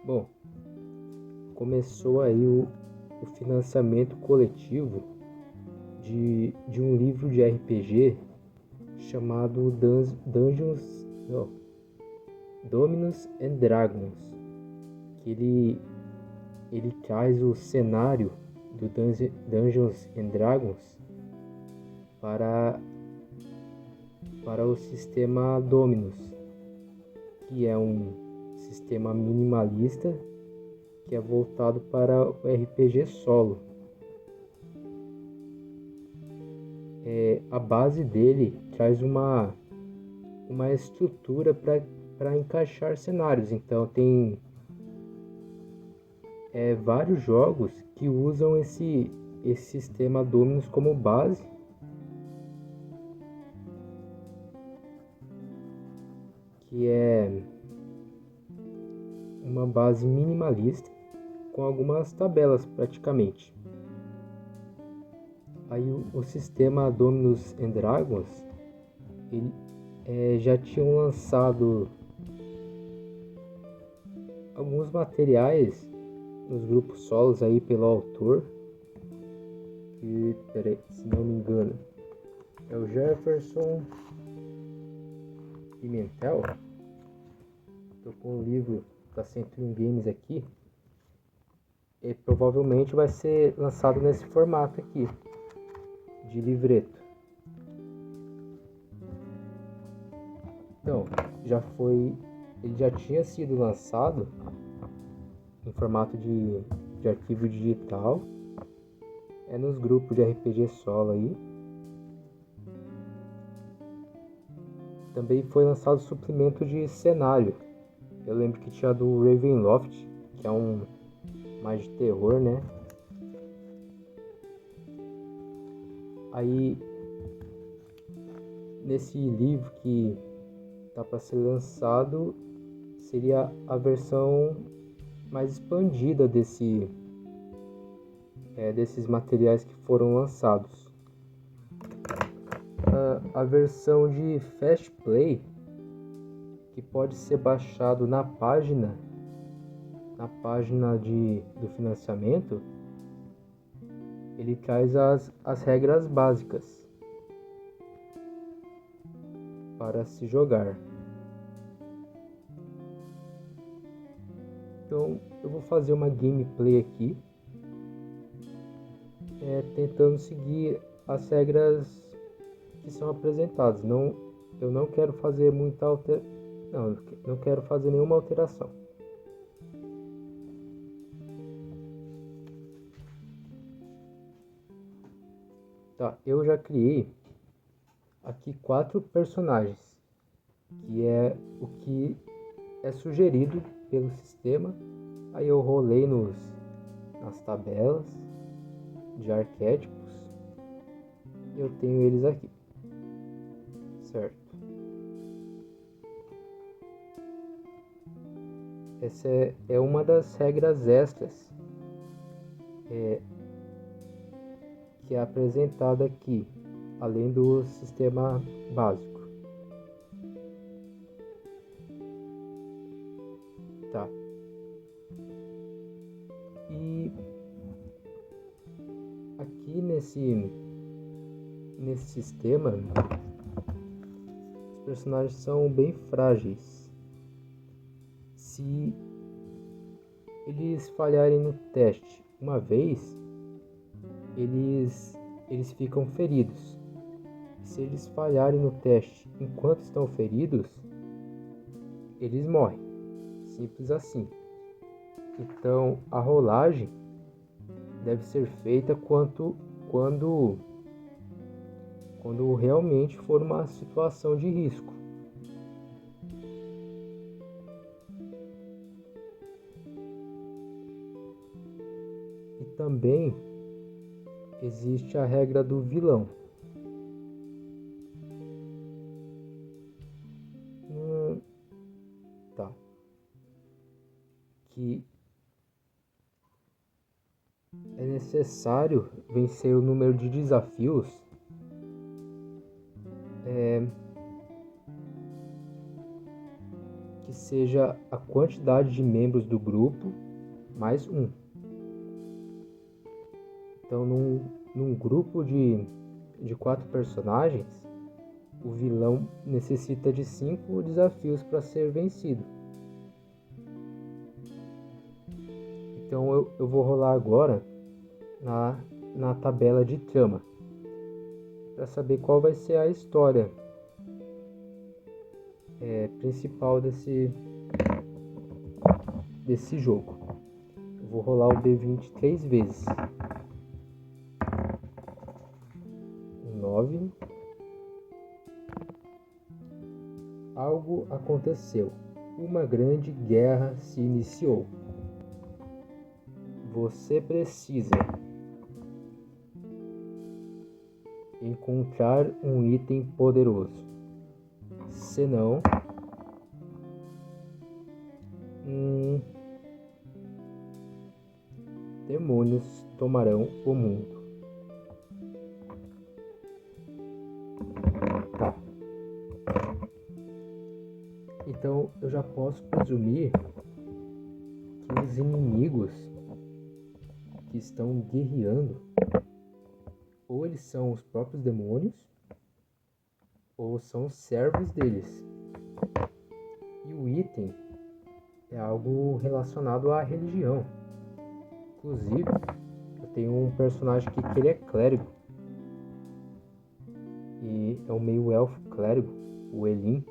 Bom, começou aí o financiamento coletivo de um livro de RPG chamado Dominus and Dragons, que ele traz o cenário do Dungeons and Dragons para o sistema Dominus, que é um sistema minimalista que é voltado para o RPG solo. A base dele traz uma estrutura para encaixar cenários. Então tem vários jogos que usam esse sistema Dominus como base, que é uma base minimalista com algumas tabelas praticamente. Aí o sistema Dominus and Dragons, ele já tinham lançado alguns materiais nos grupos solos aí pelo autor, que, se não me engano, é o Jefferson Pimentel. Estou com o livro da 101 Games aqui. E provavelmente vai ser lançado nesse formato aqui, de livreto. Então, ele já tinha sido lançado em formato de arquivo digital, nos grupos de RPG solo aí. Também foi lançado suplemento de cenário. Eu lembro que tinha do Ravenloft, que é um mais de terror, né? Aí, nesse livro que tá para ser lançado, seria a versão mais expandida desses materiais que foram lançados. A versão de Fast Play, que pode ser baixado na página do financiamento, ele traz as regras básicas para se jogar. Então eu vou fazer uma gameplay aqui, tentando seguir as regras que são apresentadas. Eu não quero fazer não quero fazer nenhuma alteração. Tá, eu já criei aqui 4 personagens, que é o que é sugerido pelo sistema. Aí eu rolei nas tabelas de arquétipos. Eu tenho eles aqui, certo? Essa é uma das regras extras que é apresentada aqui, além do sistema básico. Tá. E aqui nesse sistema, os personagens são bem frágeis. Se eles falharem no teste uma vez, eles ficam feridos. Se eles falharem no teste enquanto estão feridos, eles morrem. Simples assim. Então a rolagem deve ser feita quando realmente for uma situação de risco. E também existe a regra do vilão. Tá. Que é necessário vencer o número de desafios que seja a quantidade de membros do grupo mais um. Então, num grupo de 4 personagens, o vilão necessita de 5 desafios para ser vencido. Então eu vou rolar agora na tabela de trama para saber qual vai ser a história principal desse jogo. Eu vou rolar o D20 3 vezes. 9. Algo aconteceu. Uma grande guerra se iniciou. Você precisa encontrar um item poderoso. Senão, demônios tomarão o mundo. Tá. Então eu já posso presumir que os inimigos que estão guerreando, ou eles são os próprios demônios, ou são servos deles. E o item é algo relacionado à religião. Inclusive, eu tenho um personagem aqui que ele é clérigo. E é um meio elfo clérigo, o Elin.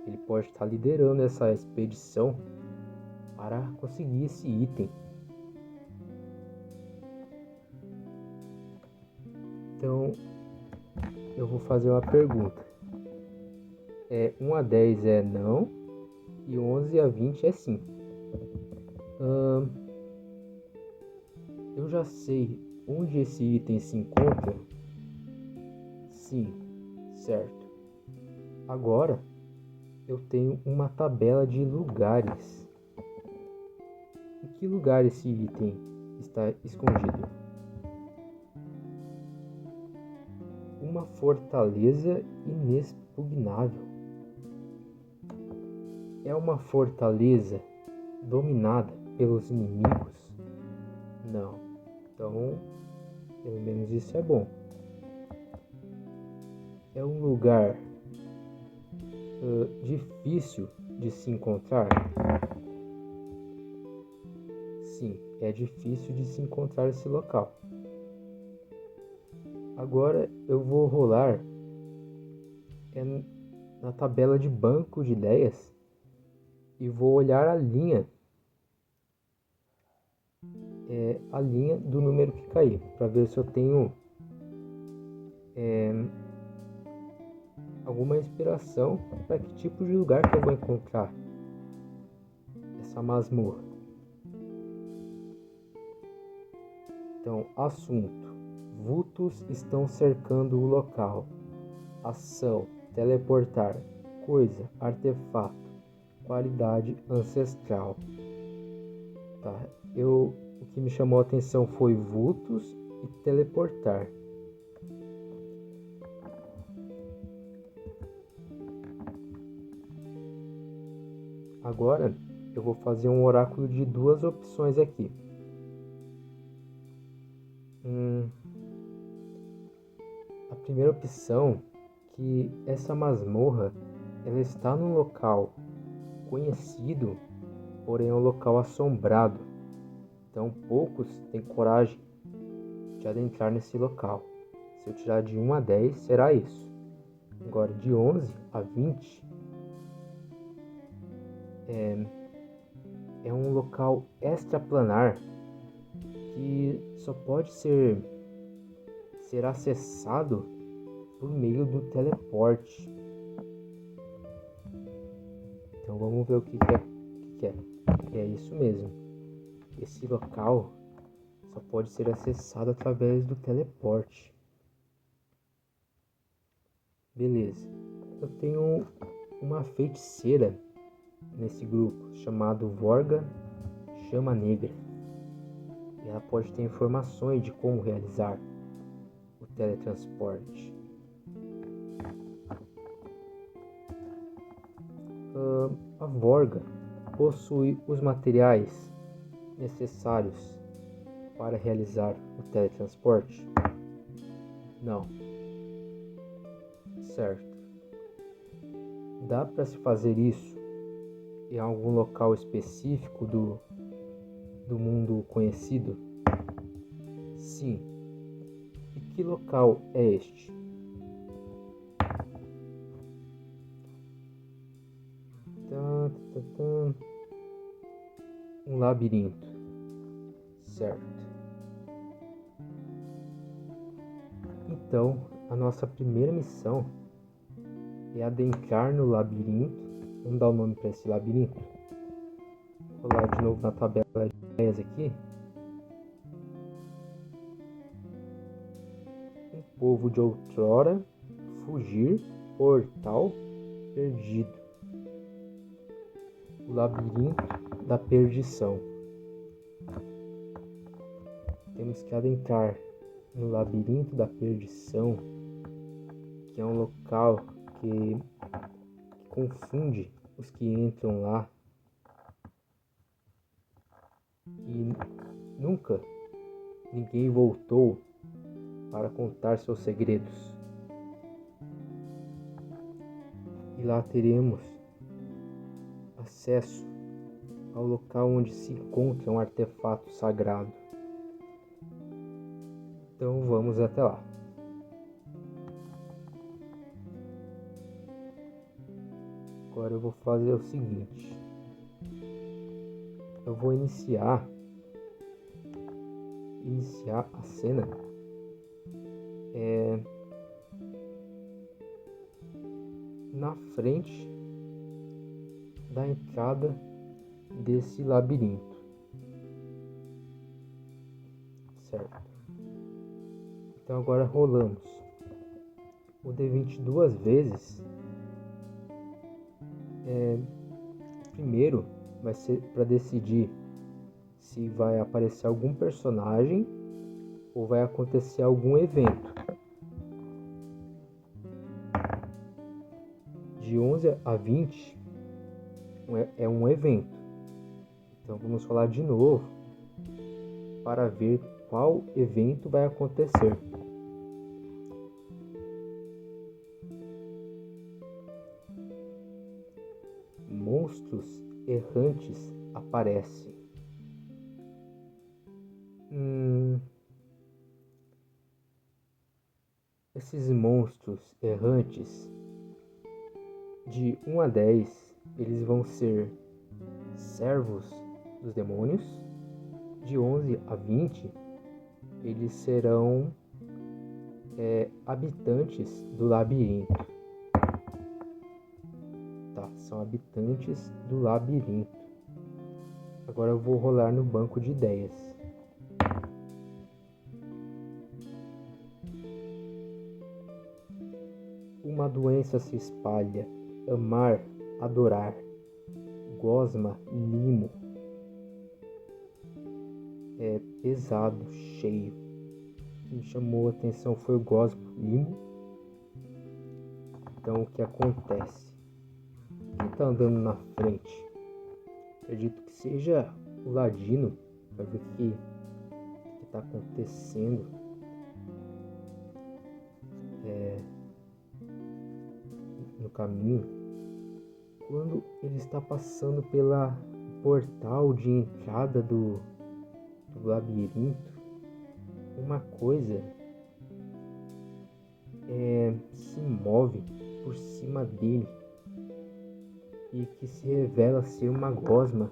Ele pode estar liderando essa expedição para conseguir esse item. Então, eu vou fazer uma pergunta. 1 a 10 é não, e 11 a 20 é sim. Eu já sei onde esse item se encontra? Sim, certo. Agora, eu tenho uma tabela de lugares. Em que lugar esse item está escondido? Uma fortaleza inexpugnável. É uma fortaleza dominada pelos inimigos? Não. Então, pelo menos isso é bom. É um lugar difícil de se encontrar? Sim, é difícil de se encontrar esse local. Agora eu vou rolar na tabela de banco de ideias e vou olhar a linha do número que cair, para ver se eu tenho alguma inspiração para que tipo de lugar que eu vou encontrar essa masmorra. Então, assunto: vultos estão cercando o local. Ação: teleportar. Coisa: artefato. Qualidade: ancestral. Tá. O que me chamou a atenção foi vultos e teleportar. Agora eu vou fazer um oráculo de 2 opções aqui. A primeira opção, que essa masmorra ela está num local conhecido, porém é um local assombrado. Então poucos têm coragem de adentrar nesse local. Se eu tirar de 1 a 10, será isso. Agora de 11 a 20 é um local extraplanar que só pode ser acessado por meio do teleporte. Então vamos ver o que é. É isso mesmo. Esse local só pode ser acessado através do teleporte. Beleza. Eu tenho uma feiticeira nesse grupo chamado Vorga Chama Negra. E ela pode ter informações de como realizar o teletransporte. A Vorga possui os materiais necessários para realizar o teletransporte? Não. Certo. Dá para se fazer isso em algum local específico do mundo conhecido? Sim. E que local é este? Um labirinto. Certo. Então, a nossa primeira missão é adentrar no labirinto. Vamos dar o nome para esse labirinto. Vou rolar de novo na tabela de ideias aqui. Um povo de outrora, fugir, portal perdido. O labirinto da perdição. Temos que adentrar no labirinto da perdição, que é um local que confunde os que entram lá. E nunca ninguém voltou para contar seus segredos. E lá teremos acesso ao local onde se encontra um artefato sagrado. Então vamos até lá. Agora eu vou fazer o seguinte. Eu vou iniciar a cena na frente da entrada desse labirinto, certo? Então agora rolamos o D20 duas vezes. Primeiro vai ser para decidir se vai aparecer algum personagem ou vai acontecer algum evento. De 11 a 20 é um evento. Então vamos falar de novo para ver qual evento vai acontecer. Monstros errantes aparecem. Esses monstros errantes, de 1 a 10, eles vão ser servos dos demônios. De 11 a 20, eles serão habitantes do labirinto. Tá, são habitantes do labirinto. Agora eu vou rolar no banco de ideias. Uma doença se espalha. Amar, adorar. Gosma, limo. É pesado, cheio. O que me chamou a atenção foi o gosma, limo. Então o que acontece? Quem está andando na frente? Acredito que seja o ladino. Vai ver o que está acontecendo. No caminho, quando ele está passando pela portal de entrada do labirinto, uma coisa se move por cima dele e que se revela ser uma gosma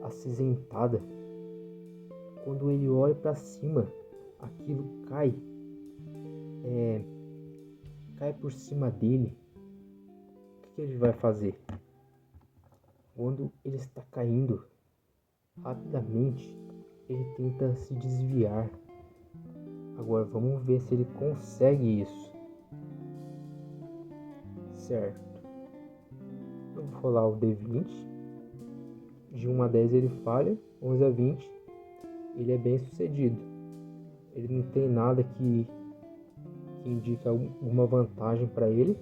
acinzentada. Quando ele olha para cima, aquilo cai por cima dele. O que ele vai fazer? Quando ele está caindo, rapidamente ele tenta se desviar. Agora vamos ver se ele consegue isso. Certo. Eu vou rolar o D20. De 1 a 10 ele falha. 11 a 20 ele é bem sucedido. Ele não tem nada que indica alguma vantagem para ele.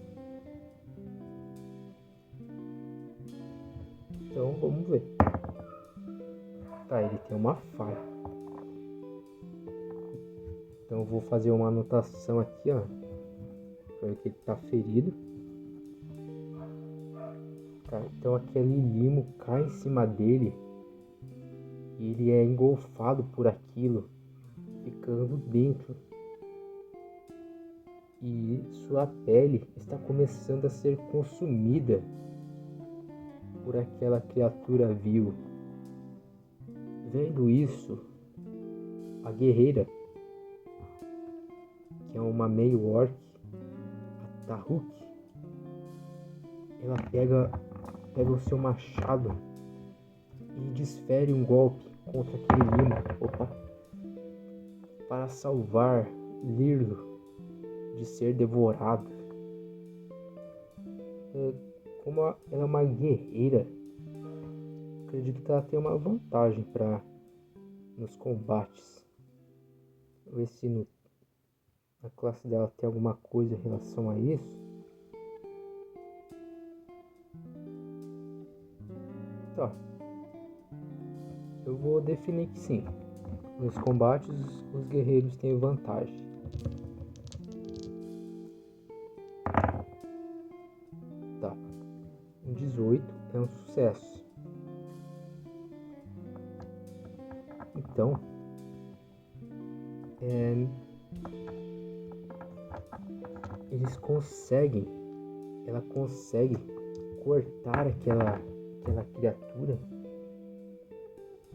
Então vamos ver. Tá, ele tem uma falha. Então eu vou fazer uma anotação aqui, ó. Pra ver que ele tá ferido. Tá, então aquele limo cai em cima dele. E ele é engolfado por aquilo, ficando dentro. E sua pele está começando a ser consumida por aquela criatura vil. Vendo isso, a guerreira, que é uma meio orc, a Tahuk, ela pega o seu machado e desfere um golpe contra aquele limo, para salvar Lirlo de ser devorado. Como ela é uma guerreira, acredito que ela tem uma vantagem nos combates. Vou ver se na classe dela tem alguma coisa em relação a isso. Tá. Eu vou definir que sim. Nos combates, os guerreiros têm vantagem. Tá. Um 18 é um sucesso. Então, ela consegue cortar aquela criatura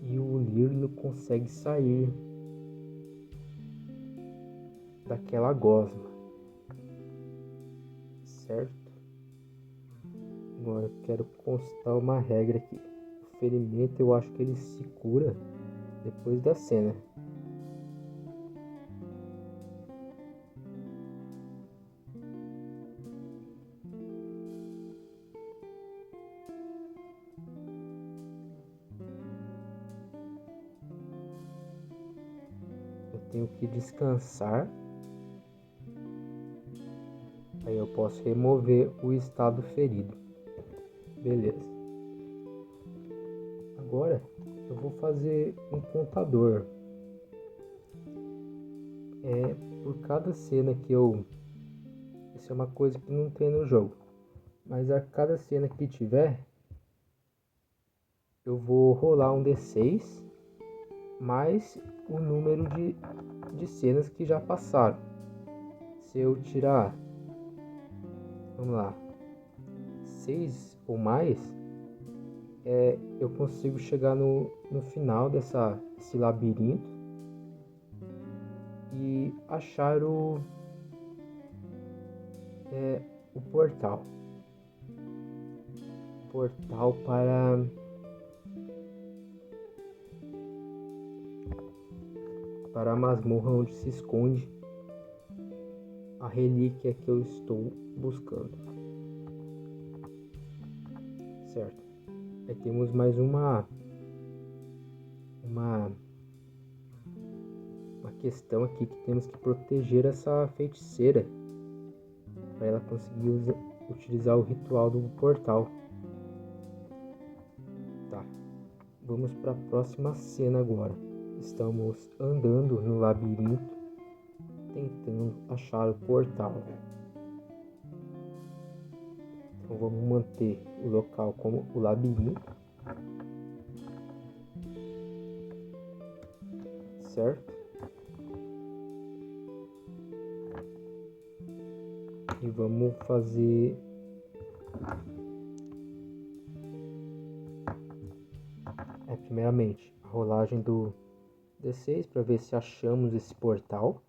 e o Lirlo consegue sair daquela gosma, certo? Agora eu quero constar uma regra aqui. O ferimento eu acho que ele se cura depois da cena. Eu tenho que descansar. Aí eu posso remover o estado ferido. Beleza. Agora eu vou fazer um contador. Por cada cena que eu... Isso é uma coisa que não tem no jogo. Mas a cada cena que tiver, eu vou rolar um D6 mais o número de cenas que já passaram. Se eu tirar, vamos lá, 6 ou mais, eu consigo chegar no final desse labirinto e achar o portal. Portal para a masmorra onde se esconde a relíquia que eu estou buscando. Certo. Aí temos mais uma questão aqui, que temos que proteger essa feiticeira para ela conseguir utilizar o ritual do portal. Tá. Vamos para a próxima cena agora. Estamos andando no labirinto, tentando achar o portal. Então vamos manter o local como o labirinto, certo? E vamos fazer primeiramente a rolagem do D6 para ver se achamos esse portal.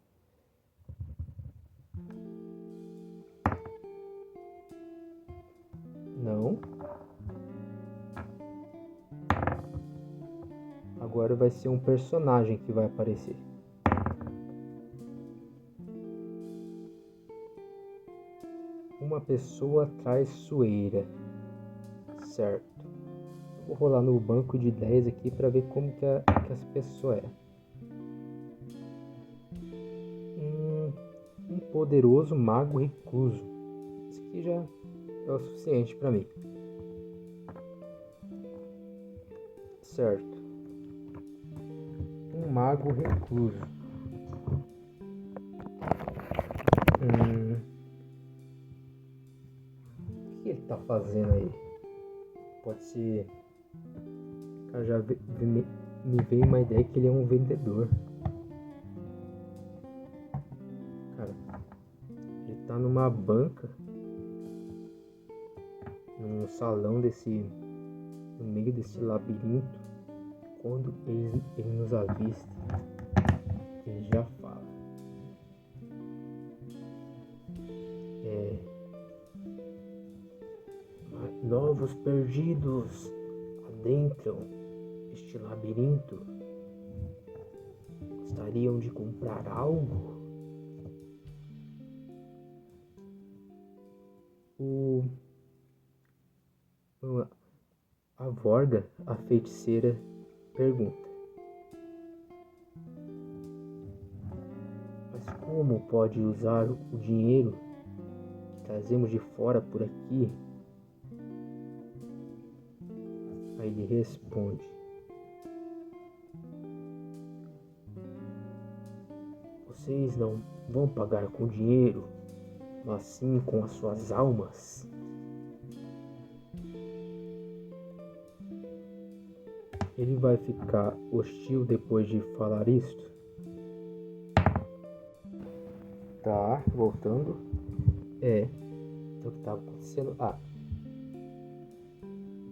Não. Agora vai ser um personagem que vai aparecer. Uma pessoa traiçoeira. Certo. Vou rolar no banco de 10 aqui para ver como que essa pessoa é. Um poderoso mago recluso. Isso aqui já é o suficiente para mim. Certo. Um mago recluso. O que ele tá fazendo aí? Pode ser... Cara, me veio uma ideia que ele é um vendedor. Cara, ele tá numa banca, num salão no meio desse labirinto. Quando ele nos avista, ele já fala. Novos perdidos adentram este labirinto. Gostariam de comprar algo? A Vorga, a feiticeira, pergunta: mas como pode usar o dinheiro que trazemos de fora por aqui? Aí ele responde: vocês não vão pagar com dinheiro, mas sim com as suas almas. Ele vai ficar hostil depois de falar isto? Tá, voltando. Então o que estava acontecendo?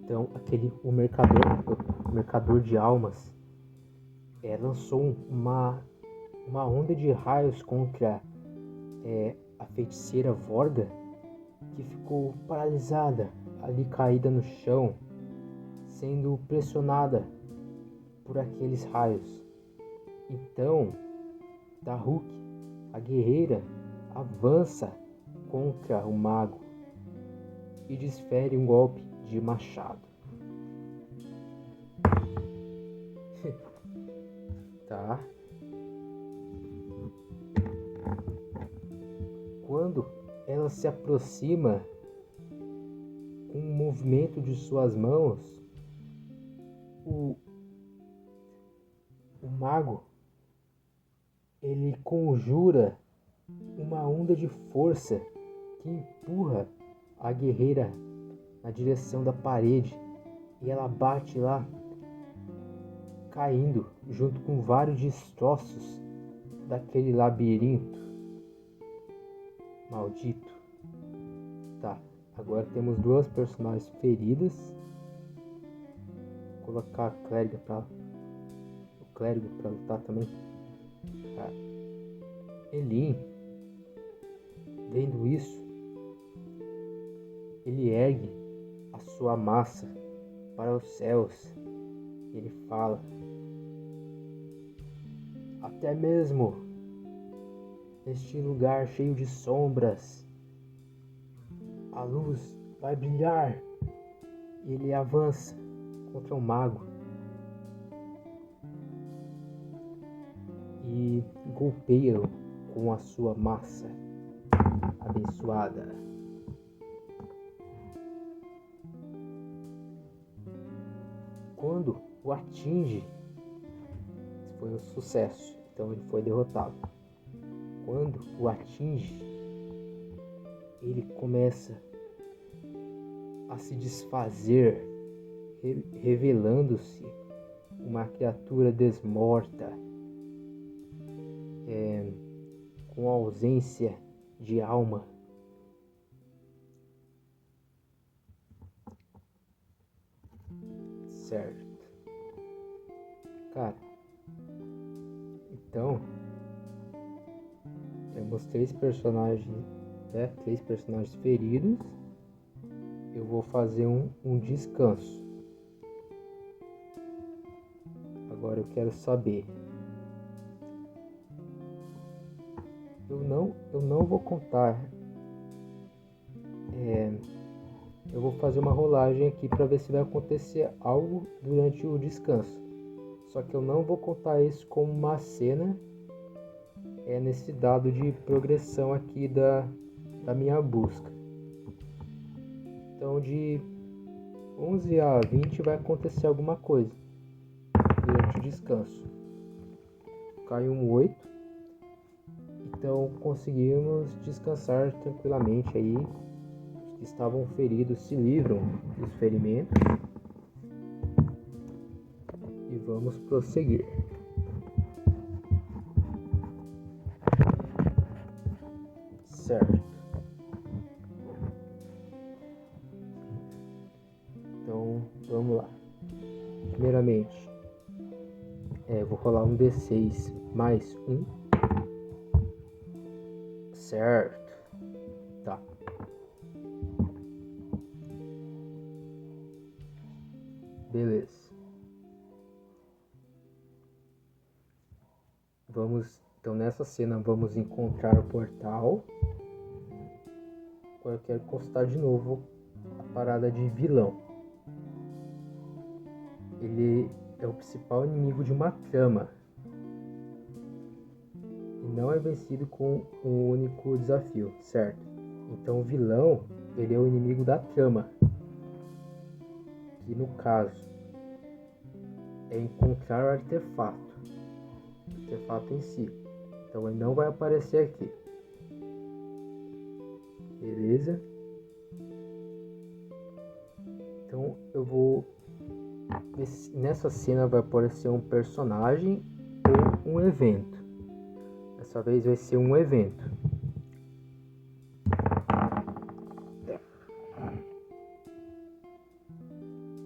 Então o mercador de almas lançou uma onda de raios contra a feiticeira Vorga, que ficou paralisada, ali caída no chão, sendo pressionada por aqueles raios. Então, Daruk, a guerreira, avança contra o mago e desfere um golpe de machado. Tá. Quando ela se aproxima com um movimento de suas mãos, o mago, ele conjura uma onda de força que empurra a guerreira na direção da parede, e ela bate lá, caindo junto com vários destroços daquele labirinto maldito. Tá, agora temos duas personagens feridas. Vou colocar o clérigo pra lutar também. Tá. Elin, vendo isso, ele ergue a sua massa para os céus. Ele fala: até mesmo neste lugar cheio de sombras, a luz vai brilhar. E ele avança contra o mago e golpeia-o com a sua massa abençoada. Quando o atinge, foi um sucesso, então ele foi derrotado. Quando o atinge, ele começa a se desfazer, revelando-se uma criatura desmorta, com ausência de alma. Certo. Cara, então temos três personagens feridos. Eu vou fazer um descanso. Agora eu quero saber. Eu não vou contar. Eu vou fazer uma rolagem aqui para ver se vai acontecer algo durante o descanso. Só que eu não vou contar isso como uma cena nesse dado de progressão aqui da minha busca. Então de 11 a 20 vai acontecer alguma coisa. descanso. Caiu um 8. Então conseguimos descansar tranquilamente aí. Os que estavam feridos se livram dos ferimentos. E vamos prosseguir. Certo. Então vamos lá. Primeiramente, vou rolar um D6 mais 1. Certo. Tá. Beleza. Então nessa cena vamos encontrar o portal. Agora eu quero constar de novo a parada de vilão. Ele é o principal inimigo de uma trama. E não é vencido com um único desafio, certo? Então o vilão, ele é o inimigo da trama. Que no caso é encontrar o artefato em si. Então ele não vai aparecer aqui. Beleza? Então eu vou... Nessa cena vai aparecer um personagem ou um evento. Dessa vez vai ser um evento.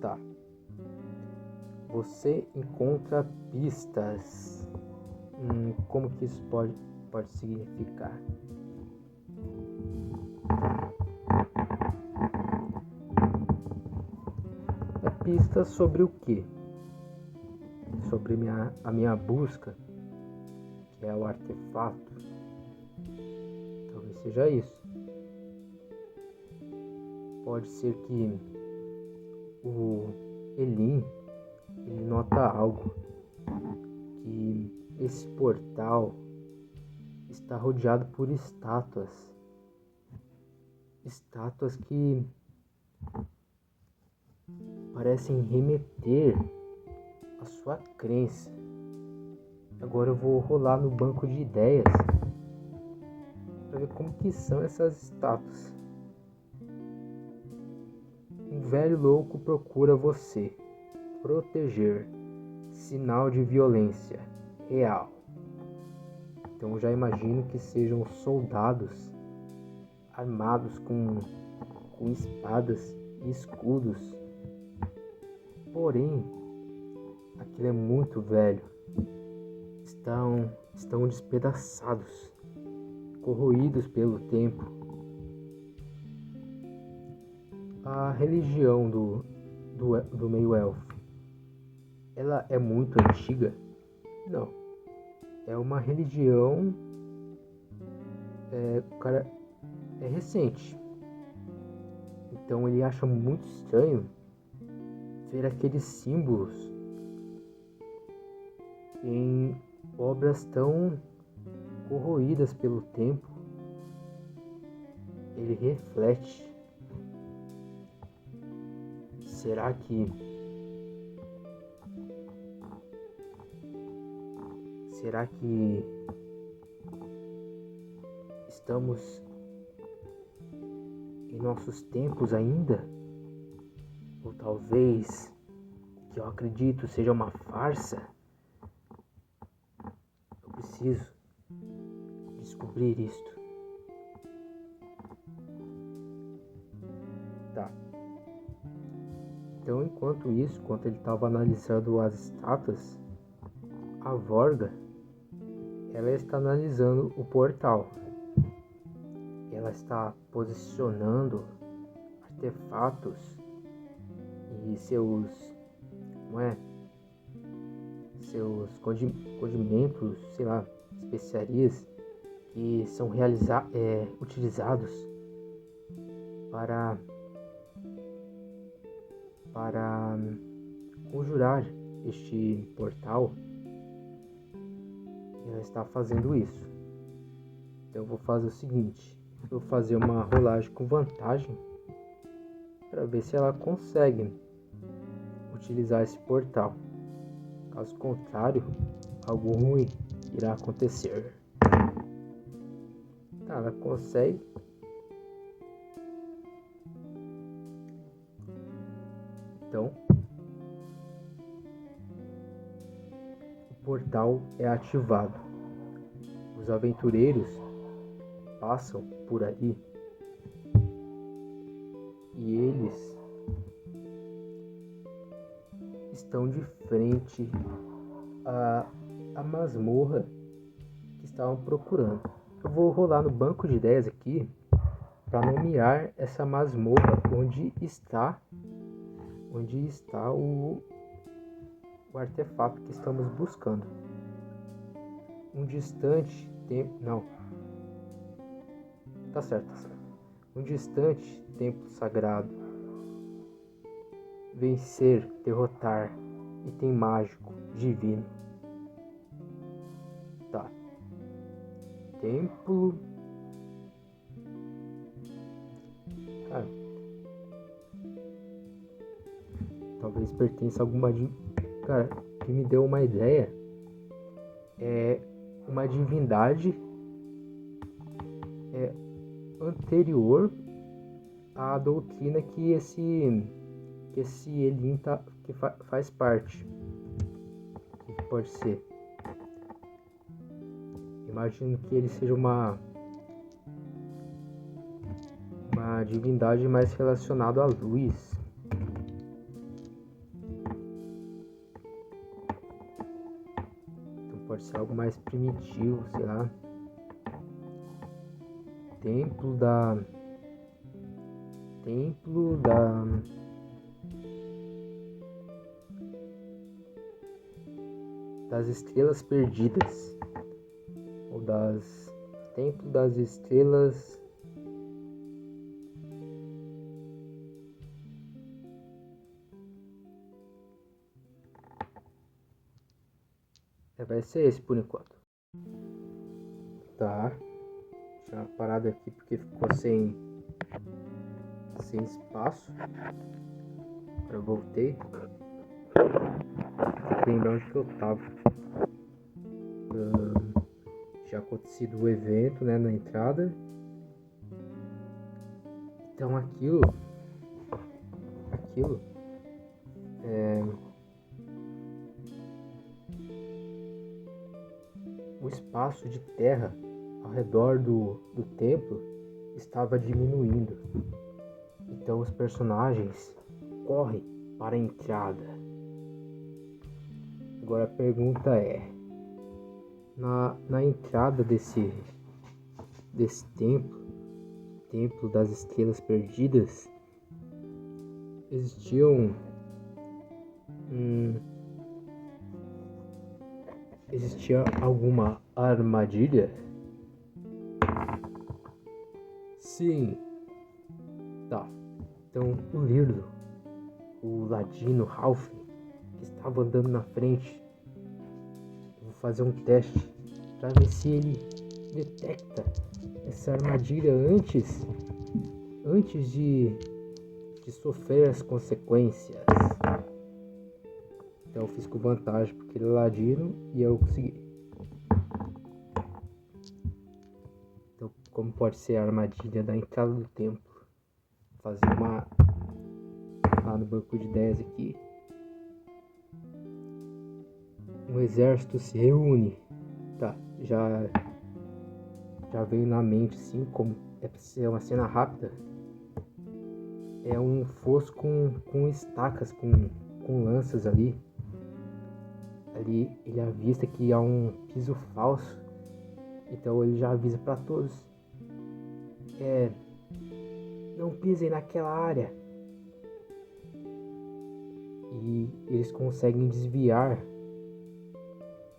Tá. Você encontra pistas. Como que isso pode significar? Pistas sobre o quê? Sobre a minha busca, que é o artefato. Talvez seja isso. Pode ser que o Elin, ele nota algo, que esse portal está rodeado por estátuas que parecem remeter à sua crença. Agora eu vou rolar no banco de ideias para ver como que são essas estátuas. Um velho louco procura você. Proteger. Sinal de violência real. Então eu já imagino que sejam soldados armados com espadas e escudos. Porém, aquilo é muito velho. Estão despedaçados, corroídos pelo tempo. A religião do meio-elfo, ela é muito antiga? Não. É uma religião... é recente. Então ele acha muito estranho ver aqueles símbolos em obras tão corroídas pelo tempo. Ele reflete. Será que estamos em nossos tempos ainda? Ou talvez o que eu acredito seja uma farsa? Eu preciso descobrir isto. Tá. Então, enquanto ele estava analisando as estátuas, a Vorga, ela está analisando o portal. Ela está posicionando artefatos e seus condimentos, sei lá, especiarias que são utilizados para conjurar este portal. Ela está fazendo isso. Então eu vou fazer o seguinte: eu vou fazer uma rolagem com vantagem para ver se ela consegue utilizar esse portal. Caso contrário, algo ruim irá acontecer. Tá, ela consegue. Então, o portal é ativado. Os aventureiros passam por ali e eles estão de frente à masmorra que estavam procurando. Eu vou rolar no banco de ideias aqui para nomear essa masmorra onde está o artefato que estamos buscando. Um distante tempo... Não. Tá certo. Um distante templo sagrado. Vencer, derrotar, item mágico, divino. Tá. Templo... Cara... Talvez pertença a alguma... Cara, o que me deu uma ideia é uma divindade anterior à doutrina que esse Elin faz parte. O que pode ser? Imagino que ele seja uma divindade mais relacionada à luz. Então pode ser algo mais primitivo, sei lá. Templo das Estrelas Perdidas, ou Templo das Estrelas vai ser esse por enquanto. Tá, deixa uma parada aqui porque ficou sem espaço. Agora eu voltei. Tem que lembrar onde que eu tava. Tinha acontecido o evento, né, na entrada. Então aquilo o espaço de terra ao redor do templo estava diminuindo. Então os personagens correm para a entrada. Agora a pergunta é: na entrada desse templo das Estrelas Perdidas, existia alguma armadilha? Sim. Tá. Então o Lirdo, o ladino Ralph, que estava andando na frente, eu vou fazer um teste para ver se ele detecta essa armadilha antes de sofrer as consequências. Então eu fiz com vantagem porque ele é ladino e eu consegui. Então, como pode ser a armadilha da entrada do templo? Vou fazer lá no banco de ideias aqui. Um exército se reúne. Tá, já veio na mente, sim, como é pra ser uma cena rápida. É um fosso com estacas, com lanças ali. Ali ele avista que há um piso falso. Então ele já avisa para todos: não pisem naquela área. E eles conseguem desviar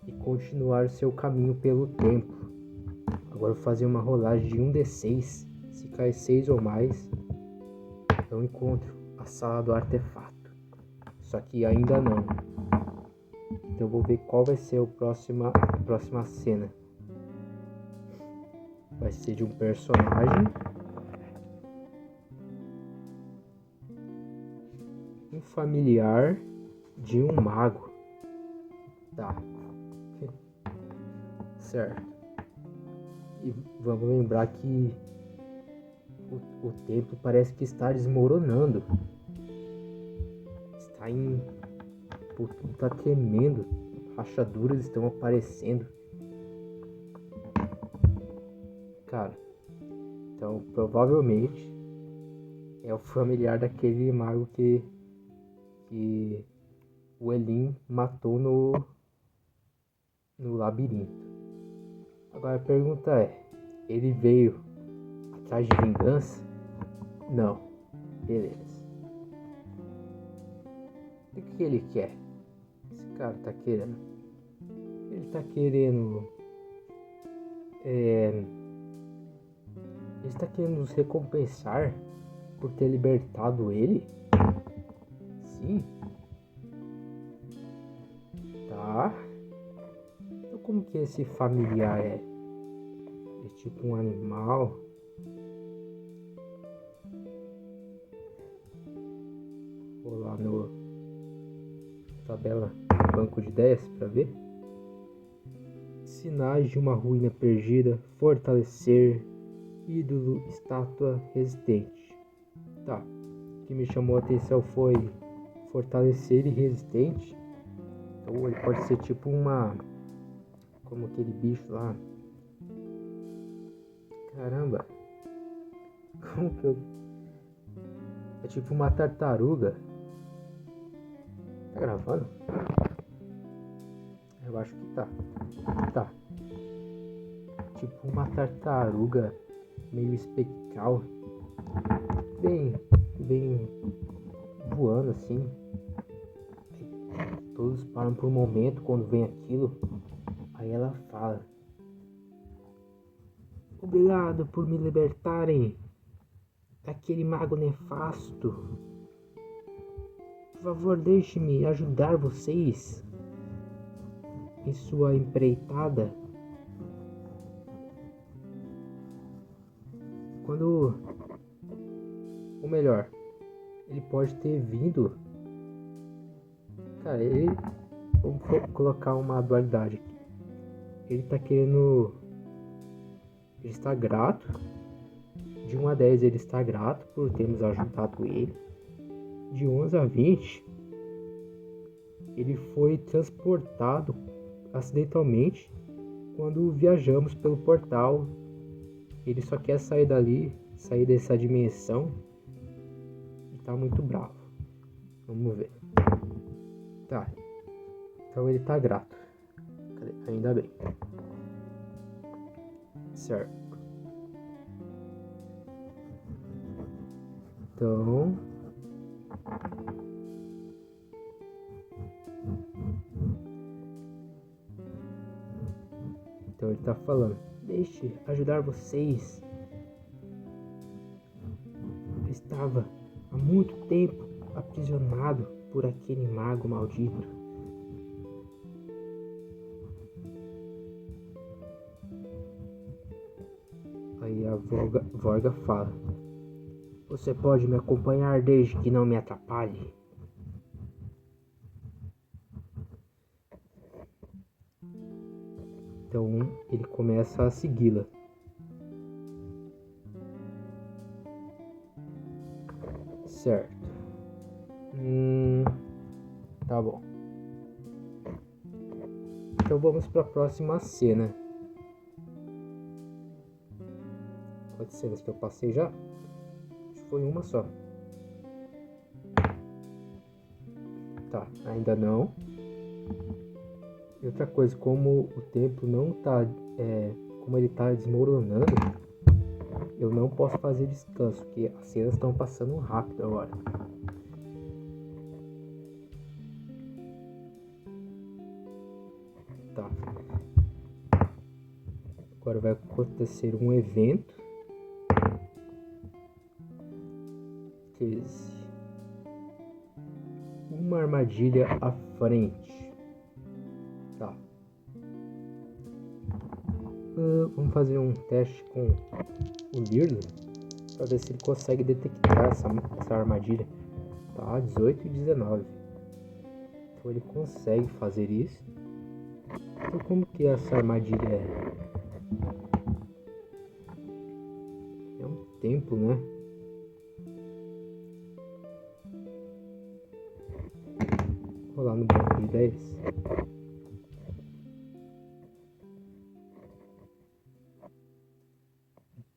e continuar o seu caminho pelo templo. Agora eu vou fazer uma rolagem de 1d6. Se cair 6 ou mais, eu encontro a sala do artefato. Só que ainda não. Então eu vou ver qual vai ser a próxima cena. Vai ser de um personagem, um familiar de um mago. Tá. Certo. E vamos lembrar que o templo parece que está desmoronando. Está em... tudo está tremendo. Rachaduras estão aparecendo. Cara, então provavelmente é o familiar daquele mago que o Elin matou no labirinto. Agora a pergunta é, ele veio atrás de vingança? Não. Beleza. O que ele quer? Esse cara tá querendo? Ele tá querendo... Ele está querendo nos recompensar por ter libertado ele? Sim. Tá. Então como que esse familiar é? É tipo um animal? Vou lá no tabela banco de ideias para ver. Sinais de uma ruína perdida, fortalecer, ídolo, estátua resistente. Tá. O que me chamou a atenção foi fortalecer e resistente. Então ele pode ser tipo uma... como aquele bicho lá. Caramba. Como que eu... É tipo uma tartaruga. Tá gravando? Eu acho que tá. Tá. Tipo uma tartaruga meio espectral. Bem voando assim. Todos param por um momento quando vem aquilo. Aí ela fala: obrigado por me libertarem daquele mago nefasto. Por favor, deixe-me ajudar vocês em sua empreitada. Ou melhor, ele pode ter vindo. Cara, vamos colocar uma dualidade aqui. Ele tá querendo... Ele está grato. De 1 a 10 ele está grato por termos ajudado ele. De 11 a 20 ele foi transportado acidentalmente quando viajamos pelo portal. Ele só quer sair dali, sair dessa dimensão, e tá muito bravo. Vamos ver. Tá. Então ele tá grato. Ainda bem. Certo. Então... Então ele tá falando: deixe ajudar vocês. Eu estava há muito tempo aprisionado por aquele mago maldito. Aí a Vorga fala: você pode me acompanhar desde que não me atrapalhe. Então ele começa a segui-la. Certo. Tá bom. Então vamos para a próxima cena. Quantas cenas que eu passei já? Acho que foi uma só. Tá, ainda não. E outra coisa, como o templo não tá... como ele tá desmoronando, eu não posso fazer descanso, porque as cenas estão passando rápido agora. Tá. Agora vai acontecer um evento. 13. Uma armadilha à frente. Tá. Vamos fazer um teste com o Lirlo para ver se ele consegue detectar essa armadilha. Tá, 18 e 19. Então ele consegue fazer isso. Então como que essa armadilha é um templo, né? Vou rolar no banco de 10.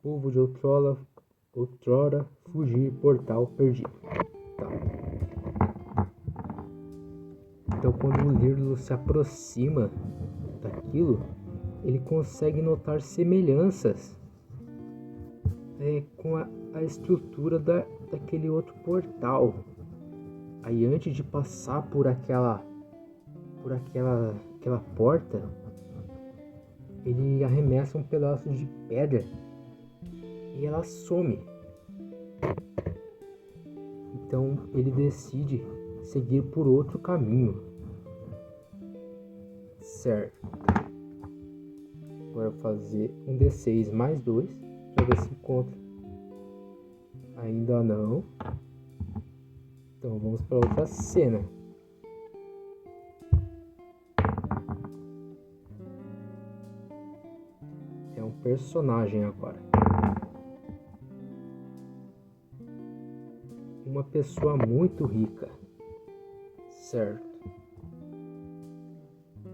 Povo de outrora fugir, portal perdido. Tá. Então quando o Lirlo se aproxima daquilo, ele consegue notar semelhanças com a estrutura daquele outro portal. Aí antes de passar por aquela porta, ele arremessa um pedaço de pedra e ela some. Então ele decide seguir por outro caminho. Certo. Agora fazer um D6 mais 2 para ver se encontra. Ainda não. Então vamos para outra cena. É um personagem agora. Uma pessoa muito rica. Certo.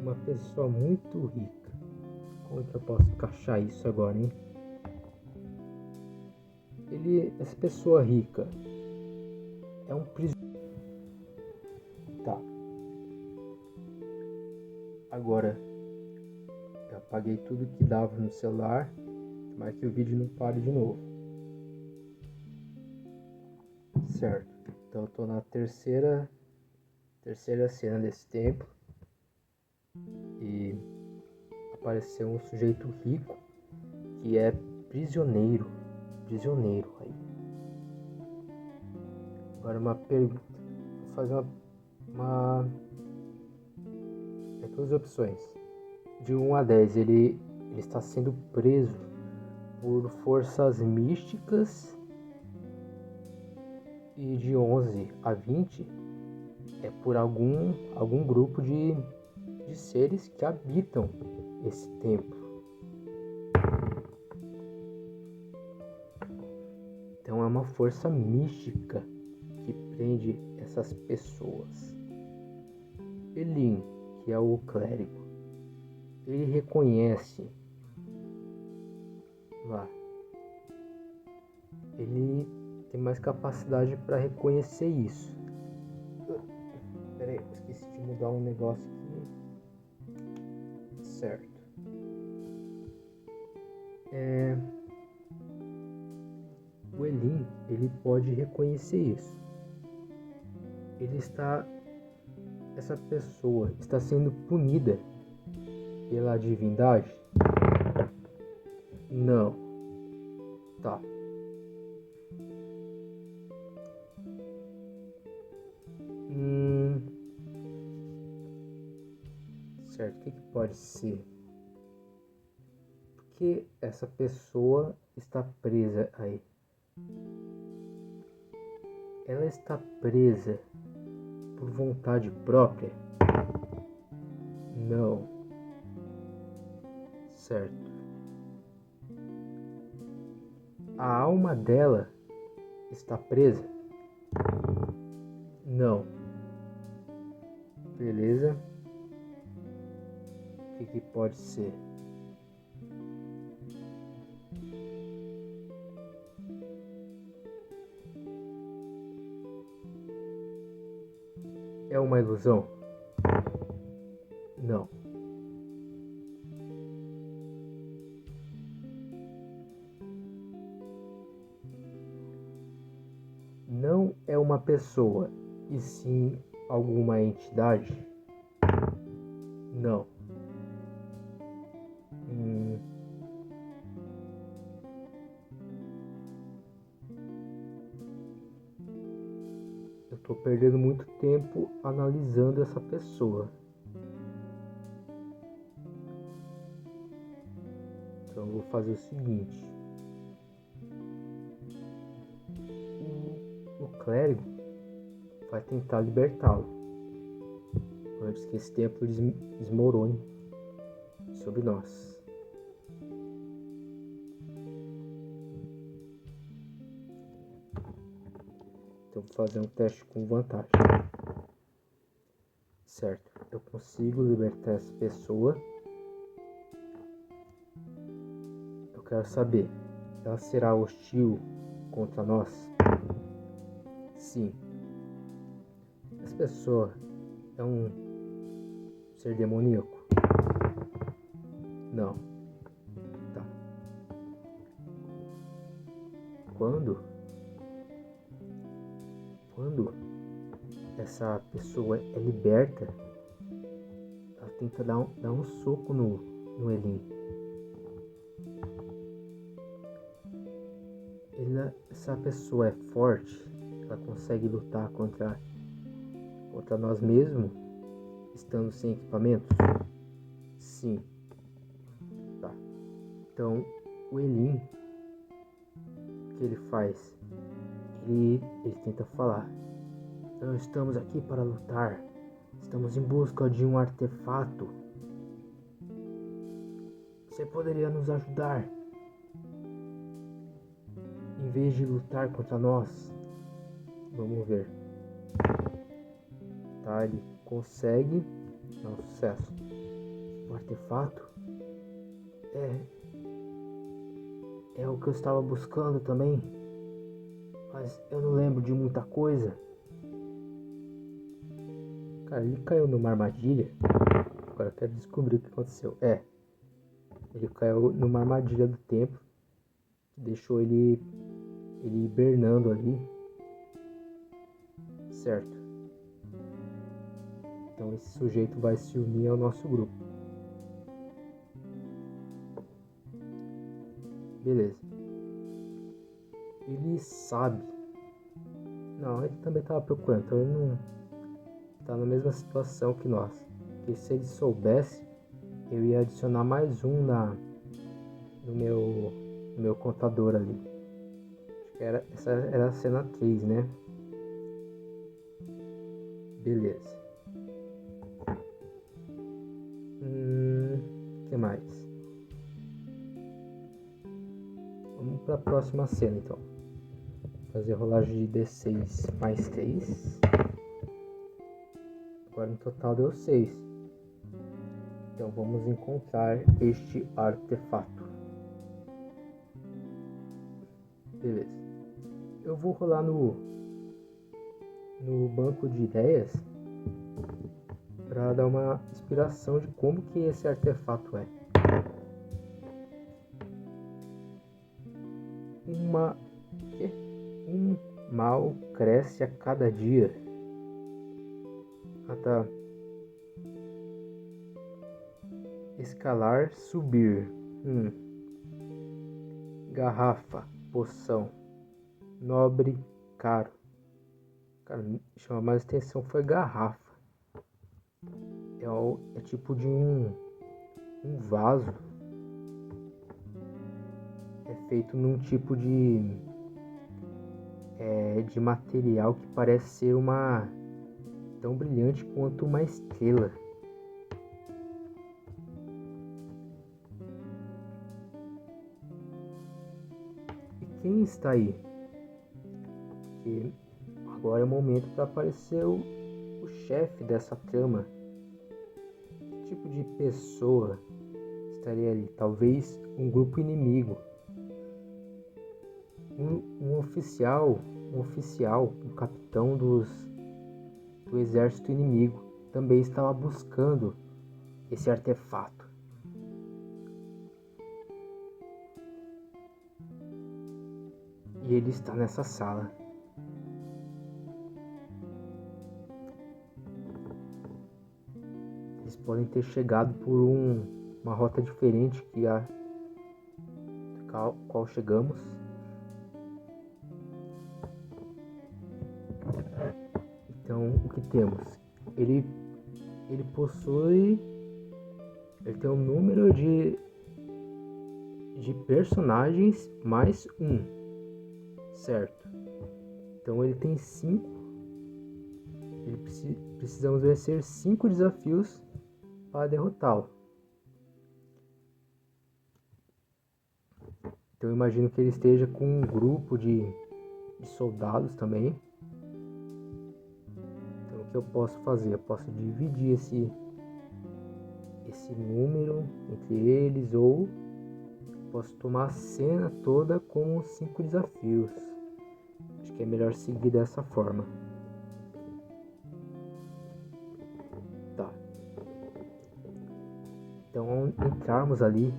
Uma pessoa muito rica. Como que eu posso encaixar isso agora, hein? Essa pessoa rica é um prisioneiro. Tá. Agora eu apaguei tudo que dava no celular, mas que o vídeo não pare de novo. Certo. Então eu tô na terceira cena desse templo e apareceu um sujeito rico que é prisioneiro aí. Agora uma pergunta, vou fazer duas opções. De 1 a 10, ele está sendo preso por forças místicas, e de 11 a 20 é por algum grupo de seres que habitam esse templo. Então é uma força mística que prende essas pessoas. Elin, que é o clérigo, ele reconhece lá. Ele tem mais capacidade para reconhecer isso. Pera aí, esqueci de mudar um negócio aqui. Certo. O Elin, ele pode reconhecer isso. Essa pessoa está sendo punida pela divindade? Não. Tá. Certo, o que pode ser? Porque essa pessoa está presa aí. Ela está presa por vontade própria? Não. Certo. A alma dela está presa? Não. Beleza. O que pode ser? É uma ilusão? Não. Não é uma pessoa, e sim alguma entidade? Não. Eu tô perdendo muito tempo analisando essa pessoa. Então eu vou fazer o seguinte. O clérigo vai tentar libertá-lo antes que esse templo desmorone sobre nós. Então vou fazer um teste com vantagem. Certo, eu consigo libertar essa pessoa. Eu quero saber, ela será hostil contra nós? Sim. Essa pessoa é um ser demoníaco? Não. Tá. Quando essa pessoa é liberta, ela tenta dar um soco no Elin. Essa pessoa é forte, ela consegue lutar contra nós mesmos, estando sem equipamentos? Sim. Tá. Então, o Elin, o que ele faz? Ele tenta falar: não estamos aqui para lutar, estamos em busca de um artefato. Você poderia nos ajudar? Em vez de lutar contra nós? Vamos ver. Tá, ele consegue dar um sucesso. O artefato é o que eu estava buscando também, mas eu não lembro de muita coisa. Cara, ele caiu numa armadilha. Agora eu quero descobrir o que aconteceu. Ele caiu numa armadilha do tempo, que deixou ele hibernando ali. Certo. Então esse sujeito vai se unir ao nosso grupo. Beleza. Ele sabe. Não, ele também estava procurando, então ele não tá na mesma situação que nós. Porque se ele soubesse, eu ia adicionar mais um no meu contador ali. Acho que essa era a cena 3, né? Beleza. O que mais? Vamos para a próxima cena então. Fazer rolagem de D6 mais 3. Agora no total deu 6. Então vamos encontrar este artefato. Beleza. Eu vou rolar no banco de ideias para dar uma inspiração de como que esse artefato é. Um mal cresce a cada dia. Ah, tá. Escalar, subir. Garrafa, poção. Nobre, caro. Cara, me chama mais atenção foi garrafa. É tipo de um vaso. É feito num tipo de material que parece ser tão brilhante quanto uma estrela. E quem está aí? Porque agora é o momento para aparecer o chefe dessa trama. Que tipo de pessoa estaria ali? Talvez um grupo inimigo. Um oficial, um capitão do exército inimigo também estava buscando esse artefato. E ele está nessa sala. Eles podem ter chegado por uma rota diferente que a qual chegamos. Então, o que temos? Ele possui... Ele tem um número de personagens mais 1. Certo. Então, ele tem 5. Precisamos vencer 5 desafios para derrotá-lo. Então eu imagino que ele esteja com um grupo de soldados também. Então o que eu posso fazer? Eu posso dividir esse número entre eles, ou posso tomar a cena toda com os 5 desafios. Acho que é melhor seguir dessa forma. Tá. Então, ao entrarmos ali,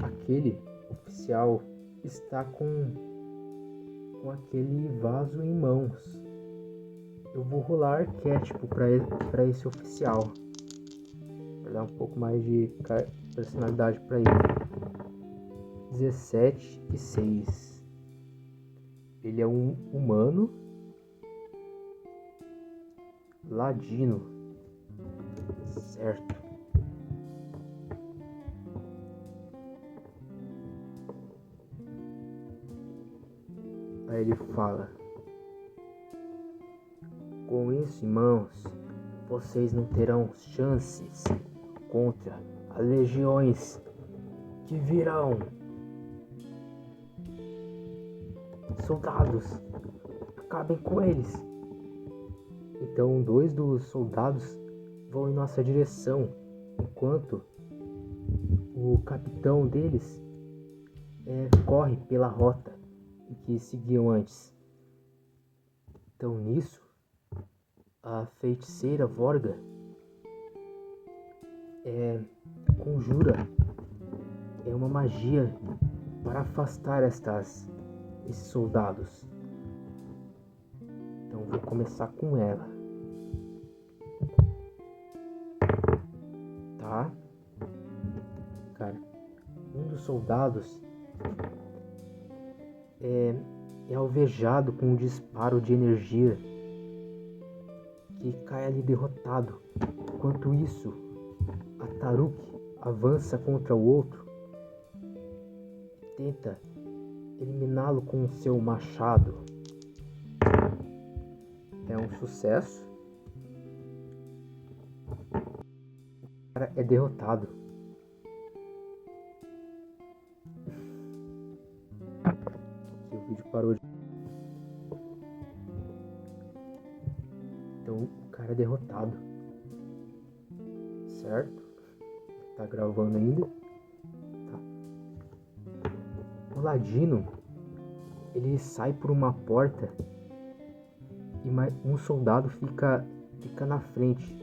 aquele oficial está com aquele vaso em mãos. Eu vou rolar arquétipo para esse oficial, para dar um pouco mais de personalidade para ele. 17 e 6. Ele é um humano ladino, certo? Aí ele fala: com isso, irmãos, vocês não terão chances contra as legiões que virão. Soldados, acabem com eles. Então 2 dos soldados vão em nossa direção, enquanto o capitão deles corre pela rota em que seguiam antes. Então nisso, a feiticeira Vorga conjura uma magia para afastar esses soldados. Então vou começar com ela. Tá? Cara, um dos soldados é alvejado com um disparo de energia que cai ali derrotado. Enquanto isso, a Taruki avança contra o outro e tenta eliminá-lo com o seu machado. É um sucesso. O cara é derrotado. Aqui o vídeo parou de... Então o cara é derrotado. Certo? Tá gravando ainda. Tá. O ladino, ele sai por uma porta e um soldado fica na frente,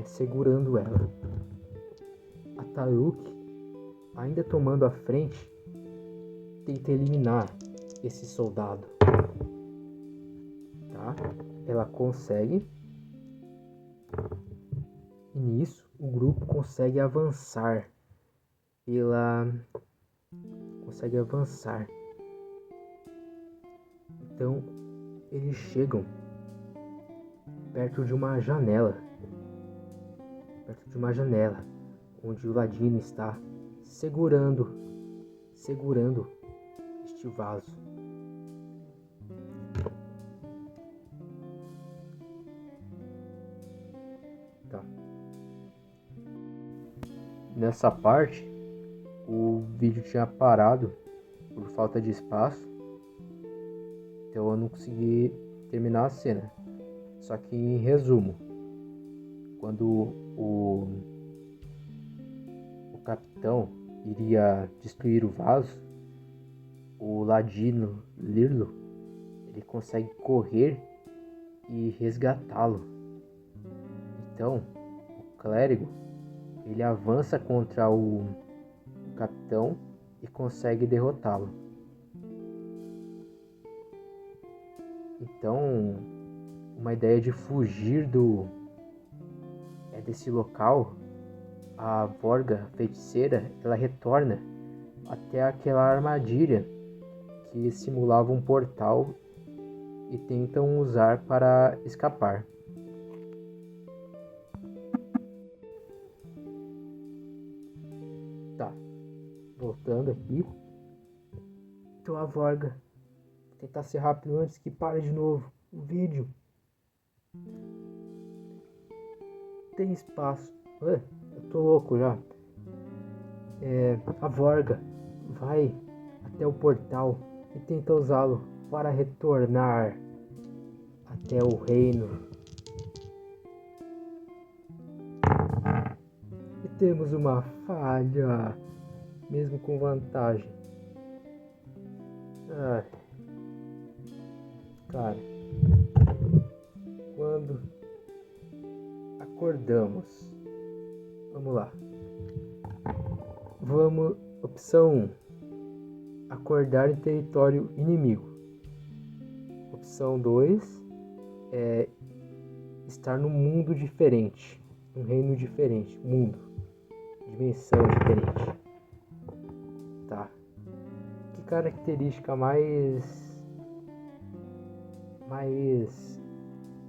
segurando ela. A Taruki, ainda tomando a frente, tenta eliminar esse soldado. Tá? Ela consegue. E nisso o grupo consegue avançar. Então eles chegam perto de uma janela, onde o ladino está segurando este vaso. Tá. Nessa parte, o vídeo tinha parado por falta de espaço, então eu não consegui terminar a cena. Só que em resumo, quando o capitão iria destruir o vaso, o ladino Lirlo, ele consegue correr e resgatá-lo. Então o clérigo, ele avança contra o capitão e consegue derrotá-lo. Então, uma ideia de fugir desse local, a Vorga feiticeira, ela retorna até aquela armadilha que simulava um portal e tentam usar para escapar. Tá, voltando aqui. Então a Vorga, vou tentar ser rápido antes que pare de novo o vídeo. Tem espaço. Eu tô louco já. A Vorga vai até o portal e tenta usá-lo para retornar até o reino. E temos uma falha, mesmo com vantagem. Ai, cara, quando acordamos, vamos lá. Vamos, opção 1, acordar em território inimigo. Opção 2 é estar num mundo diferente, um reino diferente, mundo, dimensão diferente. Tá. Que característica mais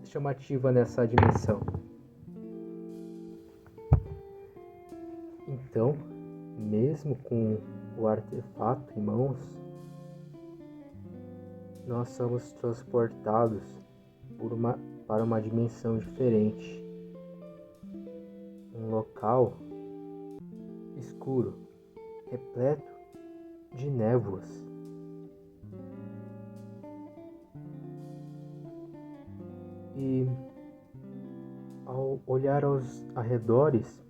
chamativa nessa dimensão? Então, mesmo com o artefato em mãos, nós somos transportados para uma dimensão diferente. Um local escuro, repleto de névoas. E ao olhar aos arredores,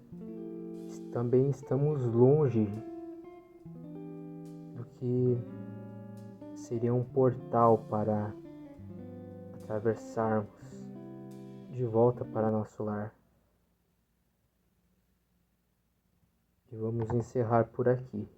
também estamos longe do que seria um portal para atravessarmos de volta para nosso lar. E vamos encerrar por aqui.